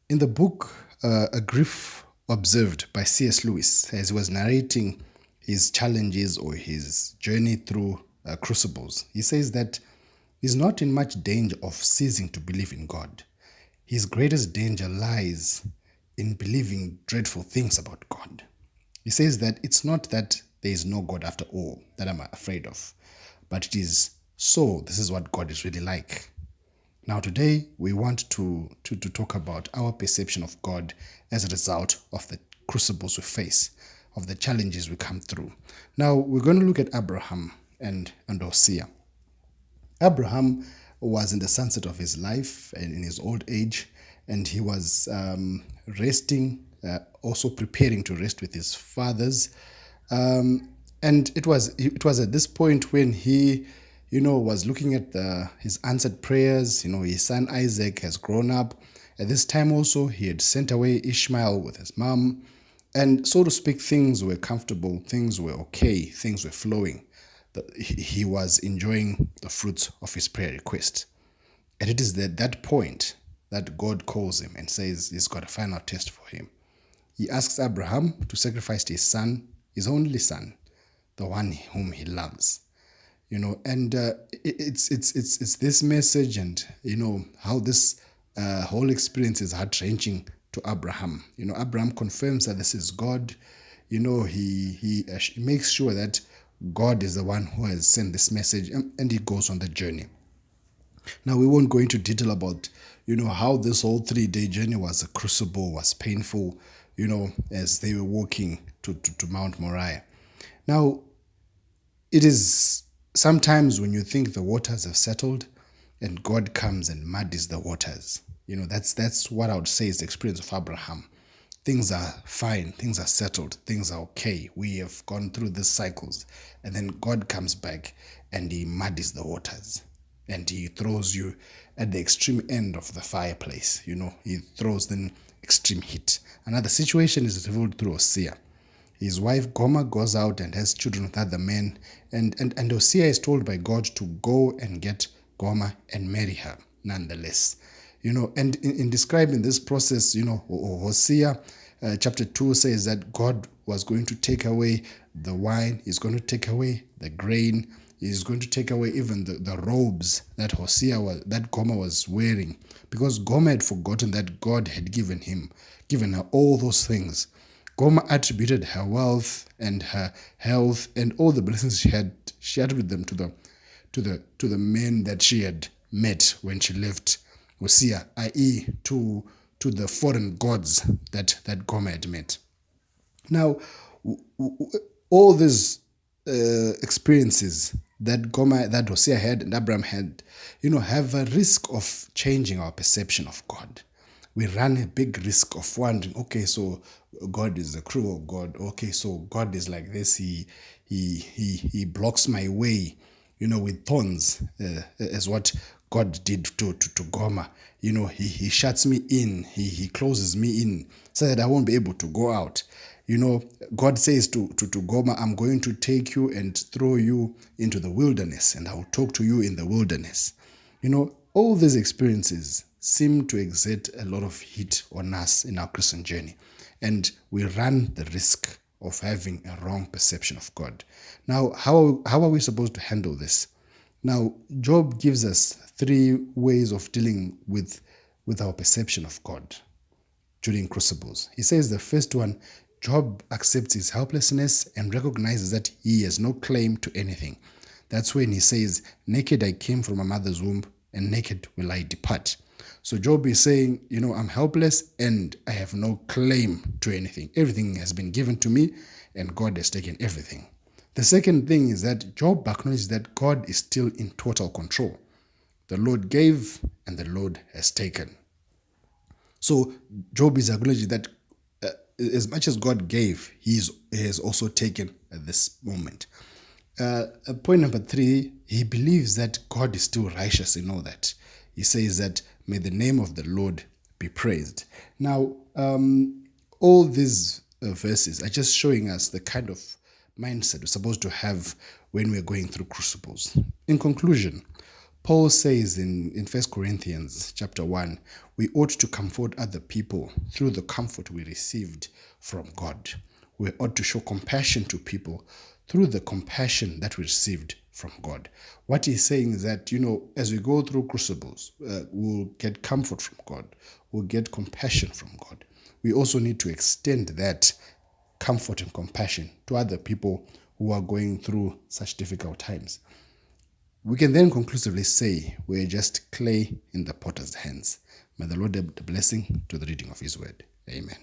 In the book, A Grief Observed by C.S. Lewis, as he was narrating his challenges or his journey through crucibles, he says that he's not in much danger of ceasing to believe in God. His greatest danger lies in believing dreadful things about God. He says that it's not that there is no God after all that I'm afraid of, but it is so this is what God is really like. Now, today we want to talk about our perception of God as a result of the crucibles we face, of the challenges we come through. Now, we're going to look at Abraham and Hosea. Abraham was in the sunset of his life and in his old age, and he was resting, also preparing to rest with his fathers. And it was at this point when he, was looking at his answered prayers. His son Isaac has grown up. At this time also, he had sent away Ishmael with his mom. And so to speak, things were comfortable, things were okay, things were flowing. He was enjoying the fruits of his prayer request. And it is at that point that God calls him and says he's got a final test for him. He asks Abraham to sacrifice his son, his only son, the one whom he loves. And it's this message, and how this whole experience is heart-wrenching to Abraham. Abraham confirms that this is God. He makes sure that God is the one who has sent this message, and he goes on the journey. Now, we won't go into detail about how this whole 3-day journey was a crucible, was painful, as they were walking to Mount Moriah. Now, it is sometimes when you think the waters have settled and God comes and muddies the waters. That's what I would say is the experience of Abraham. Things are fine, things are settled, things are okay. We have gone through these cycles, and then God comes back and he muddies the waters, and he throws you at the extreme end of the fireplace. He throws the extreme heat. Another situation is revealed through Hosea. His wife Gomer goes out and has children with other men, and Hosea is told by God to go and get Gomer and marry her nonetheless. And in describing this process, Hosea chapter 2 says that God was going to take away the wine, he's going to take away the grain, he's going to take away even the robes that Gomer was wearing, because Gomer had forgotten that God had given her all those things. Gomer attributed her wealth and her health and all the blessings she attributed them to the men that she had met when she left Hosea, i.e., to the foreign gods that Gomer had met. Now, all these experiences that Hosea had and Abraham had, have a risk of changing our perception of God. We run a big risk of wondering, okay, so God is a cruel God. Okay, so God is like this. He blocks my way, with thorns, as what God did to Gomer. He shuts me in. He closes me in so that I won't be able to go out. God says to Gomer, I'm going to take you and throw you into the wilderness, and I'll talk to you in the wilderness. All these experiences seem to exert a lot of heat on us in our Christian journey, and we run the risk of having a wrong perception of God. Now, how are we supposed to handle this? Now, Job gives us 3 ways of dealing with our perception of God during crucibles. He says the first one, Job accepts his helplessness and recognizes that he has no claim to anything. That's when he says, naked I came from my mother's womb, and naked will I depart. So Job is saying, I'm helpless and I have no claim to anything. Everything has been given to me and God has taken everything. The second thing is that Job acknowledges that God is still in total control. The Lord gave and the Lord has taken. So Job is acknowledging that as much as God gave, he has also taken at this moment. Point number 3, he believes that God is still righteous in all that. He says that, may the name of the Lord be praised. Now, all these verses are just showing us the kind of mindset we're supposed to have when we're going through crucibles. In conclusion, Paul says in 1 Corinthians chapter 1, we ought to comfort other people through the comfort we received from God. We ought to show compassion to people through the compassion that we received from God. What he's saying is that, as we go through crucibles, we'll get comfort from God. We'll get compassion from God. We also need to extend that comfort and compassion to other people who are going through such difficult times. We can then conclusively say we're just clay in the potter's hands. May the Lord add the blessing to the reading of his word. Amen.